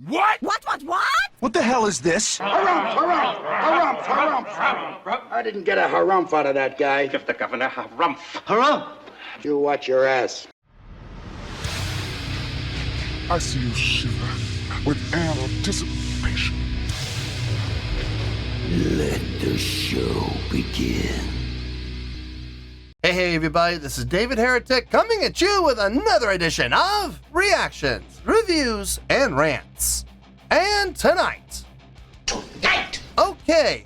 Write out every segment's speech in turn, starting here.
What? What? What the hell is this? Harumph. I didn't get a harumph out of that guy. Give the governor harumph. Harumph! You watch your ass. I see you shiver with anticipation. Let the show begin. Hey everybody, this is David Heretic coming at you with another edition of Reactions, Reviews, and Rants. And tonight, okay,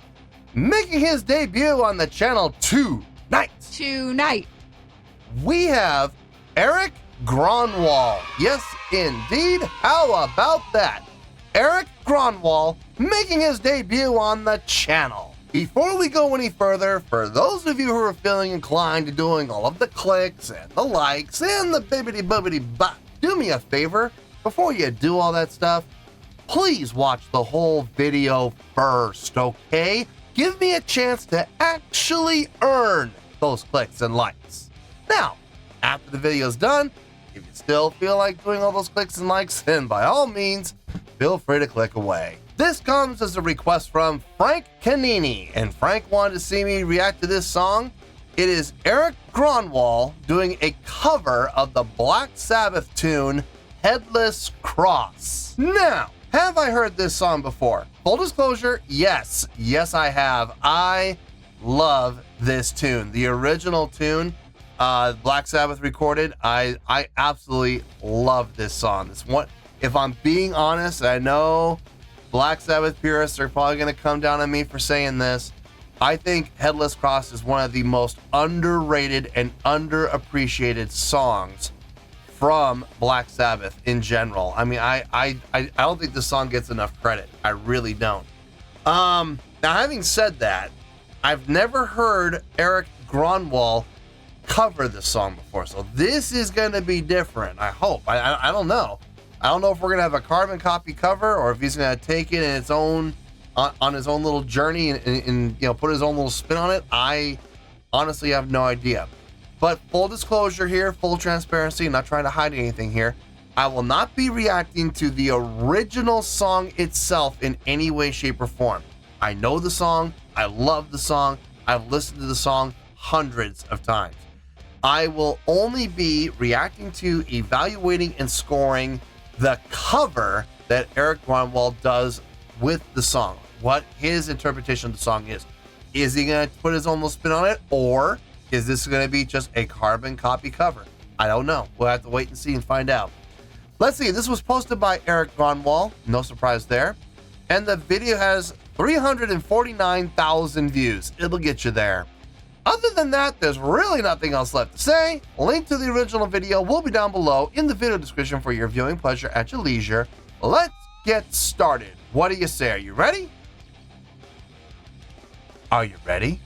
making his debut on the channel tonight, we have Erik Gronwall. Yes, indeed. How about that? Erik Gronwall making his debut on the channel. Before we go any further, for those of you who are feeling inclined to doing all of the clicks and the likes and the bibbidi-bobbidi-bop, do me a favor, before you do all that stuff, please watch the whole video first, okay? Give me a chance to actually earn those clicks and likes. Now, after the video's done, if you still feel like doing all those clicks and likes, then by all means, feel free to click away. This comes as a request from Frank Canini, and Frank wanted to see me react to this song. It is Erik Gronwall doing a cover of the Black Sabbath tune, Headless Cross. Now, have I heard this song before? Full disclosure, yes I have. I love this tune. The original tune, Black Sabbath recorded, I absolutely love this song. This one, if I'm being honest, I know Black Sabbath purists are probably going to come down on me for saying this. I think Headless Cross is one of the most underrated and underappreciated songs from Black Sabbath in general. I mean, I don't think this song gets enough credit. I really don't. Now, having said that, I've never heard Erik Gronwall cover this song before, so this is going to be different. I hope. I don't know. I don't know if we're gonna have a carbon copy cover or if he's gonna take it in its own on his own little journey and you know, put his own little spin on it. I honestly have no idea. But full disclosure here, full transparency, not trying to hide anything here. I will not be reacting to the original song itself in any way, shape, or form. I know the song, I love the song, I've listened to the song hundreds of times. I will only be reacting to, evaluating, and scoring the cover that Erik Gronwall does with the song, what his interpretation of the song is. Is he going to put his own little spin on it, or is this going to be just a carbon copy cover? I don't know. We'll have to wait and see and find out. Let's see. This was posted by Erik Gronwall. No surprise there. And the video has 349,000 views. It'll get you there. Other than that, there's really nothing else left to say. Link to the original video will be down below in the video description for your viewing pleasure at your leisure. Let's get started. What do you say? Are you ready? Are you ready?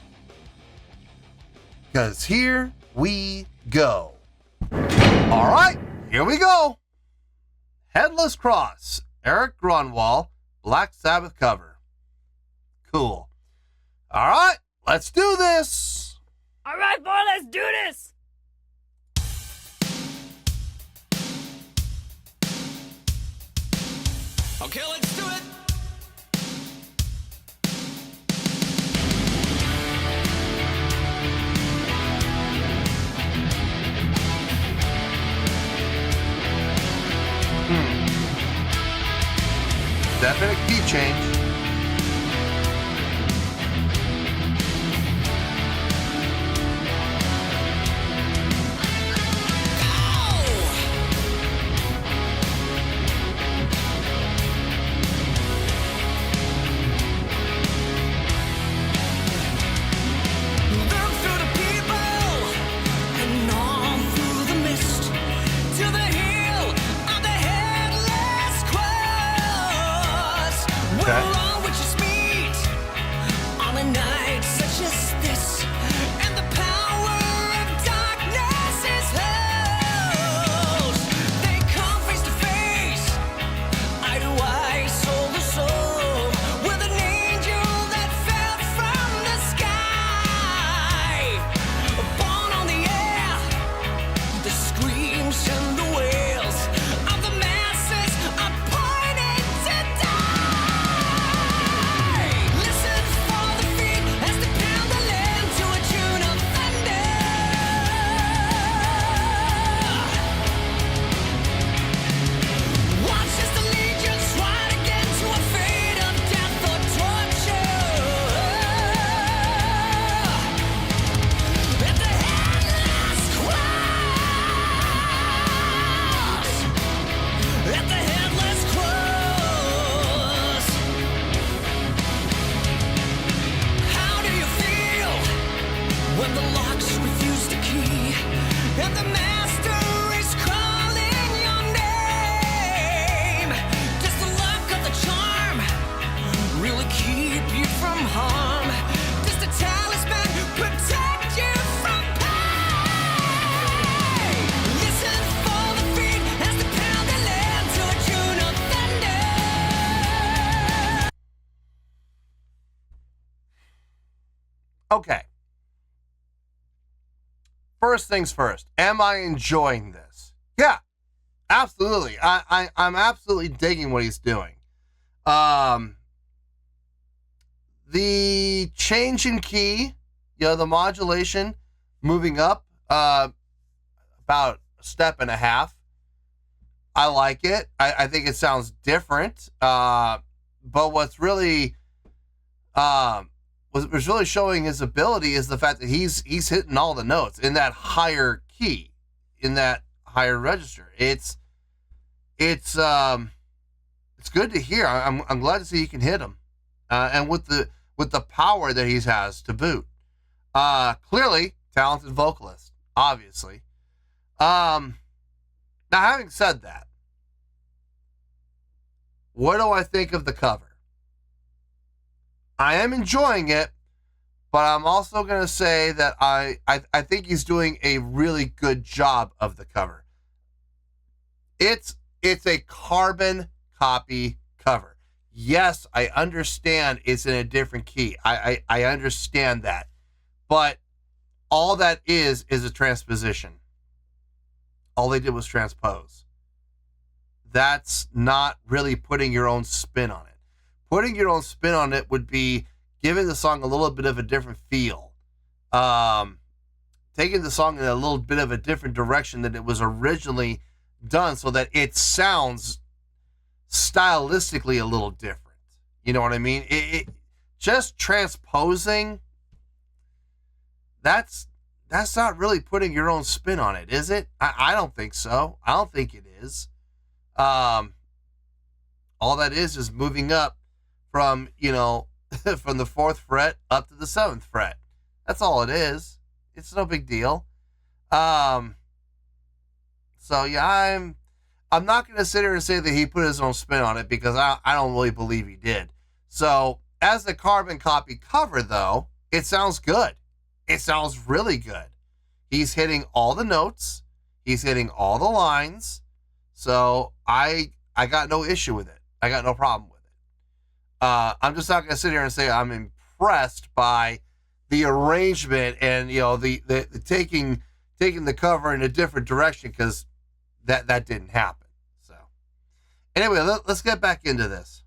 Because here we go. All right, here we go. Headless Cross, Erik Gronwall, Black Sabbath cover. Cool. All right, let's do this. All right, boy, let's do this. Okay, let's do it. Definite key change. Okay. Okay. First things first. Am I enjoying this? Yeah, absolutely. I'm absolutely digging what he's doing. The change in key, the modulation moving up about a step and a half. I like it. I think it sounds different. But what's really was really showing his ability is the fact that he's hitting all the notes in that higher key, in that higher register. It's good to hear. I'm glad to see he can hit them, and with the power that he has to boot. Clearly talented vocalist, obviously. Now, having said that, what do I think of the cover? I am enjoying it, but I'm also going to say that I think he's doing a really good job of the cover. It's a carbon copy cover. Yes, I understand it's in a different key. I understand that. But all that is a transposition. All they did was transpose. That's not really putting your own spin on it. Putting your own spin on it would be giving the song a little bit of a different feel. Taking the song in a little bit of a different direction than it was originally done so that it sounds stylistically a little different. You know what I mean? It just transposing, that's not really putting your own spin on it, is it? I don't think so. I don't think it is. All that is moving up from, from the 4th fret up to the 7th fret. That's all it is. It's no big deal. So yeah, I'm not going to sit here and say that he put his own spin on it because I don't really believe he did. So as the carbon copy cover, though, it sounds good. It sounds really good. He's hitting all the notes. He's hitting all the lines. So I got no issue with it. I got no problem with it. I'm just not going to sit here and say I'm impressed by the arrangement and, the taking the cover in a different direction, because that didn't happen. So anyway, let's get back into this.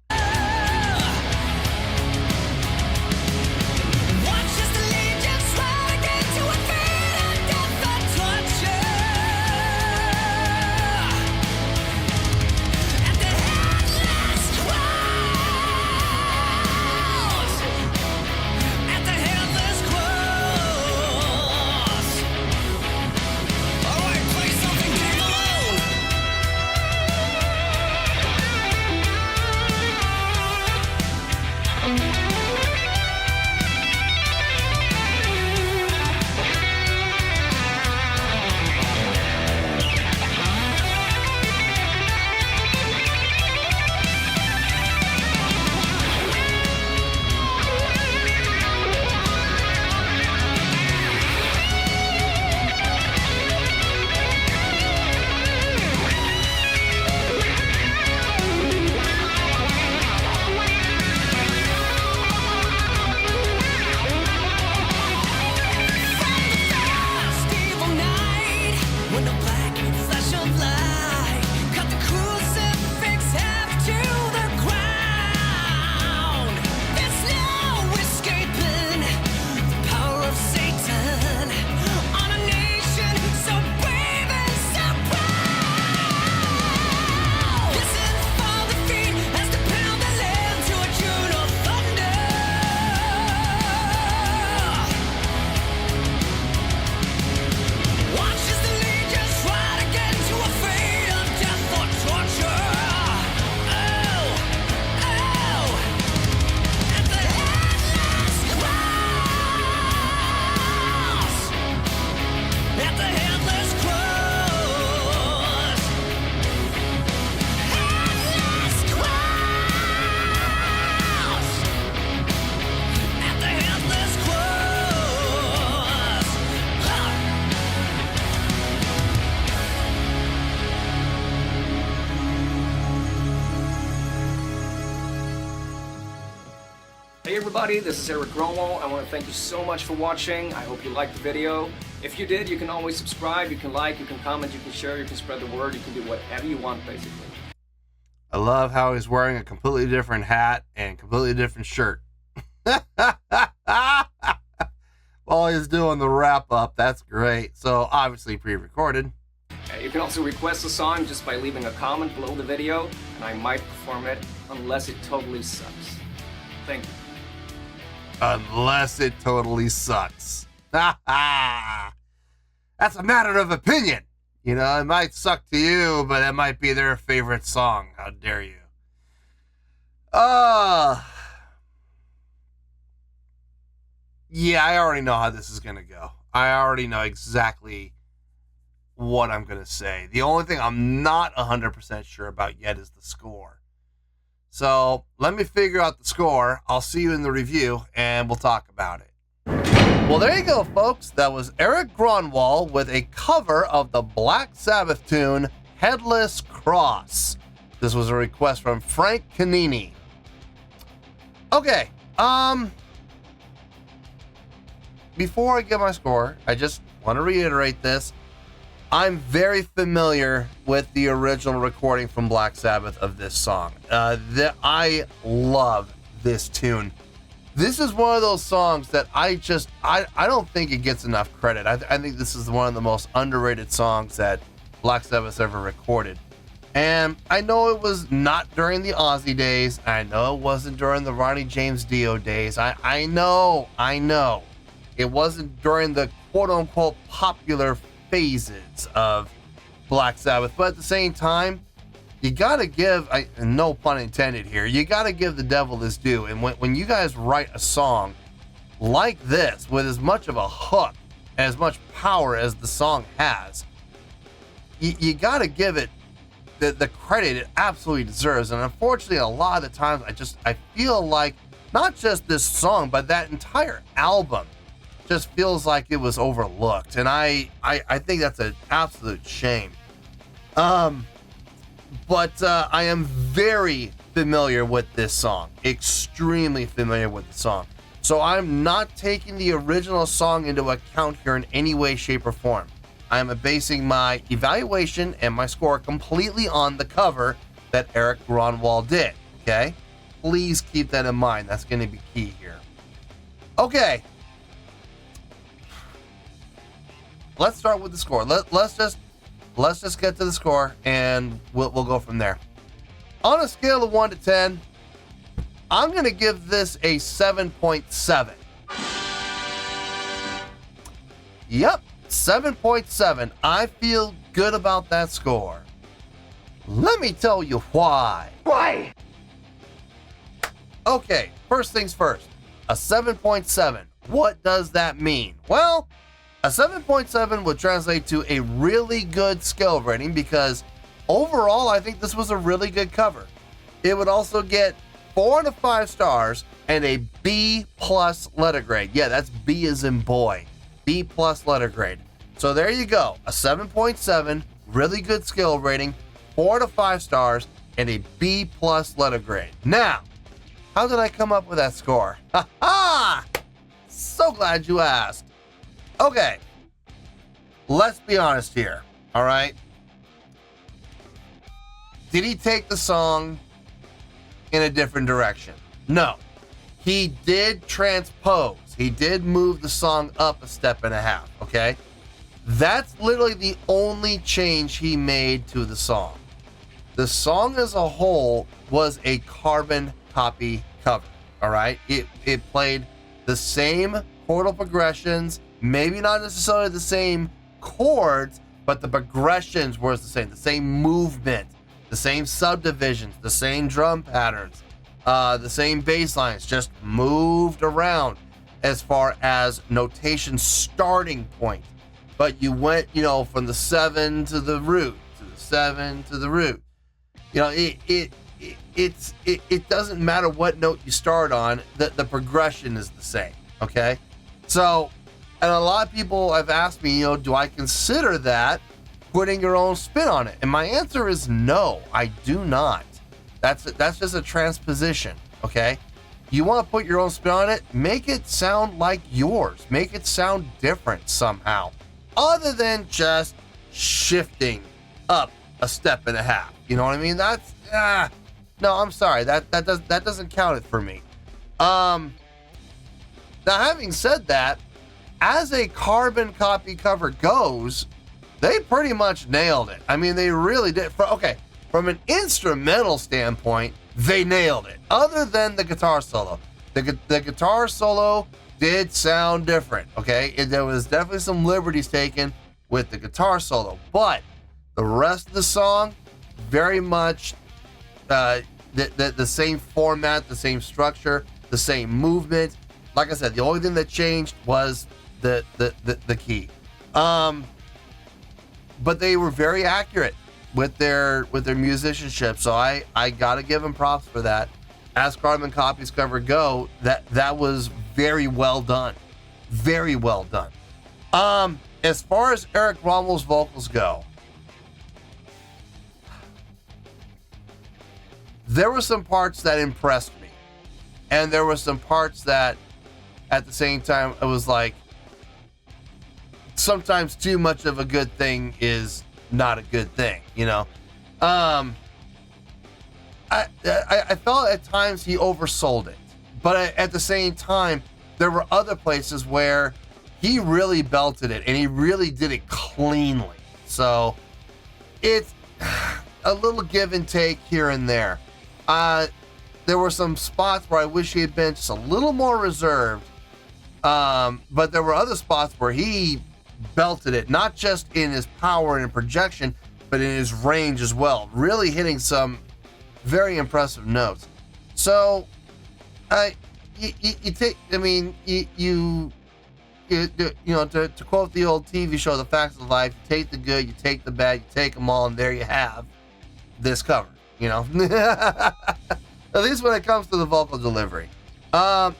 Hey everybody, this is Erik Gronwall. I want to thank you so much for watching. I hope you liked the video. If you did, you can always subscribe, you can like, you can comment, you can share, you can spread the word, you can do whatever you want basically. I love how he's wearing a completely different hat and completely different shirt. While he's doing the wrap up, that's great. So obviously pre-recorded. You can also request a song just by leaving a comment below the video, and I might perform it unless it totally sucks. Thank you. Unless it totally sucks. That's a matter of opinion. You know, it might suck to you, but it might be their favorite song. How dare you? Yeah, I already know how this is going to go. I already know exactly what I'm going to say. The only thing I'm not 100% sure about yet is the score. So let me figure out the score. I'll see you in the review and we'll talk about it. Well, there you go, folks. That was Erik Gronwall with a cover of the Black Sabbath tune, Headless Cross. This was a request from Frank Canini. Okay, before I give my score, I just want to reiterate this. I'm very familiar with the original recording from Black Sabbath of this song. I love this tune. This is one of those songs that I don't think it gets enough credit. I think this is one of the most underrated songs that Black Sabbath ever recorded. And I know it was not during the Ozzy days. I know it wasn't during the Ronnie James Dio days. I know. It wasn't during the quote-unquote popular phases of Black Sabbath. But at the same time, you gotta give, no pun intended here, you gotta give the devil his due. And when you guys write a song like this, with as much of a hook, as much power as the song has, you gotta give it the credit it absolutely deserves. And unfortunately, a lot of the times, I feel like not just this song, but that entire album just feels like it was overlooked. And I think that's an absolute shame. But I am very familiar with this song, extremely familiar with the song. So I'm not taking the original song into account here in any way, shape, or form. I am basing my evaluation and my score completely on the cover that Erik Gronwall did, okay? Please keep that in mind. That's going to be key here. Okay. Let's start with the score. Let's just get to the score and we'll go from there. On a scale of 1 to 10, I'm going to give this a 7.7. Yep, 7.7. I feel good about that score. Let me tell you why. Why? Okay, first things first. A 7.7. What does that mean? Well, a 7.7 would translate to a really good skill rating because overall, I think this was a really good cover. It would also get 4 out of 5 stars and a B+ letter grade. Yeah, that's B as in boy. B+ letter grade. So there you go. A 7.7, really good skill rating, 4 out of 5 stars, and a B+ letter grade. Now, how did I come up with that score? Ha ha! So glad you asked. Okay, let's be honest here, all right? Did he take the song in a different direction? No. He did transpose. He did move the song up a step and a half, okay? That's literally the only change he made to the song. The song as a whole was a carbon copy cover, all right? It played the same chordal progressions, maybe not necessarily the same chords, but the progressions were the same movement, the same subdivisions, the same drum patterns, the same bass lines, just moved around as far as notation starting point. But you went, from the 7 to the root, to the 7 to the root. It doesn't matter what note you start on, the progression is the same, okay? So, and a lot of people have asked me, do I consider that putting your own spin on it? And my answer is no, I do not. That's just a transposition, okay? You want to put your own spin on it, make it sound like yours. Make it sound different somehow, other than just shifting up a step and a half. You know what I mean? That's no, I'm sorry. That doesn't count it for me. Now, having said that, as a carbon copy cover goes, they pretty much nailed it. I mean, they really did. From an instrumental standpoint, they nailed it. Other than the guitar solo, the guitar solo did sound different. Okay, there was definitely some liberties taken with the guitar solo, but the rest of the song, very much the same format, the same structure, the same movement. Like I said, the only thing that changed was the key. But they were very accurate with their musicianship, so I gotta give them props for that. As carbon copies cover go, that was very well done, very well done. As far as Erik Gronwall's vocals go, there were some parts that impressed me, and there were some parts that, at the same time, it was like, sometimes too much of a good thing is not a good thing, you know. I felt at times he oversold it, but at the same time, there were other places where he really belted it and he really did it cleanly. So it's a little give and take here and there. There were some spots where I wish he had been just a little more reserved, but there were other spots where he belted it, not just in his power and projection, but in his range as well, really hitting some very impressive notes. So to quote the old TV show The Facts of Life, you take the good, you take the bad, you take them all, and there you have this cover, you know. At least when it comes to the vocal delivery, I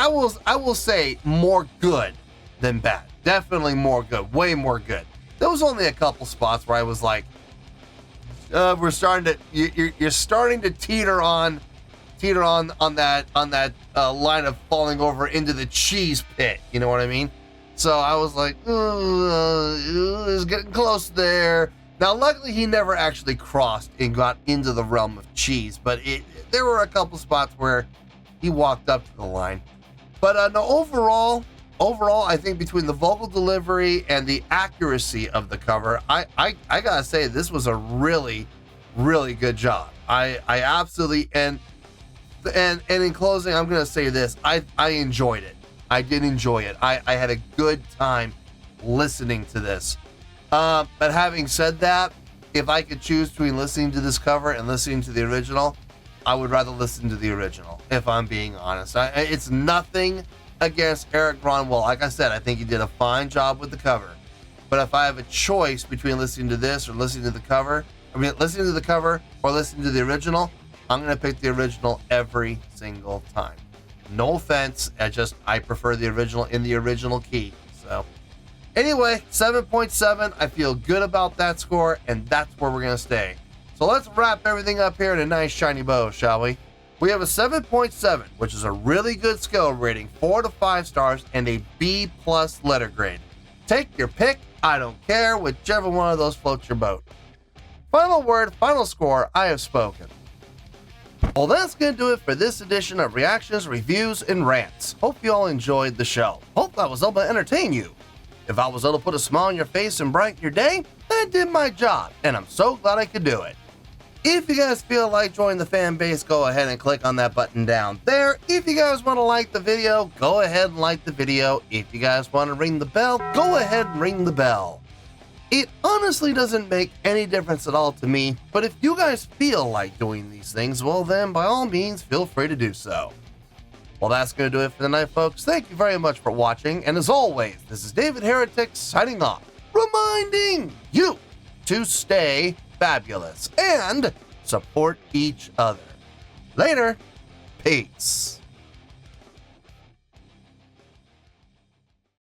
will say more good than bad. Definitely more good, way more good. There was only a couple spots where I was like, you're starting to teeter on that line of falling over into the cheese pit. You know what I mean? So I was like, it's getting close there. Now, luckily, he never actually crossed and got into the realm of cheese, but there were a couple spots where he walked up to the line. But no, overall, I think between the vocal delivery and the accuracy of the cover, I gotta say this was a really, really good job. I absolutely, and in closing, I'm gonna say this: I enjoyed it. I did enjoy it. I had a good time listening to this. But having said that, if I could choose between listening to this cover and listening to the original, I would rather listen to the original, if I'm being honest. It's nothing against Erik Gronwall. Like I said, I think he did a fine job with the cover. But if I have a choice between listening to this or listening to the cover, listening to the cover or listening to the original, I'm going to pick the original every single time. No offense, I prefer the original in the original key. So anyway, 7.7, I feel good about that score, and that's where we're going to stay. So let's wrap everything up here in a nice shiny bow, shall we? We have a 7.7, which is a really good skill rating, 4 to 5 stars, and a B+ letter grade. Take your pick, I don't care, whichever one of those floats your boat. Final word, final score, I have spoken. Well, that's going to do it for this edition of Reactions, Reviews, and Rants. Hope you all enjoyed the show. Hope I was able to entertain you. If I was able to put a smile on your face and brighten your day, I did my job, and I'm so glad I could do it. If you guys feel like joining the fan base, go ahead and click on that button down there. If you guys want to like the video, go ahead and like the video. If you guys want to ring the bell, go ahead and ring the bell. It honestly doesn't make any difference at all to me, but if you guys feel like doing these things, well then, by all means, feel free to do so. Well, that's going to do it for tonight, folks. Thank you very much for watching, and as always, this is David Heretic signing off, reminding you to stay fabulous and support each other. Later. Peace.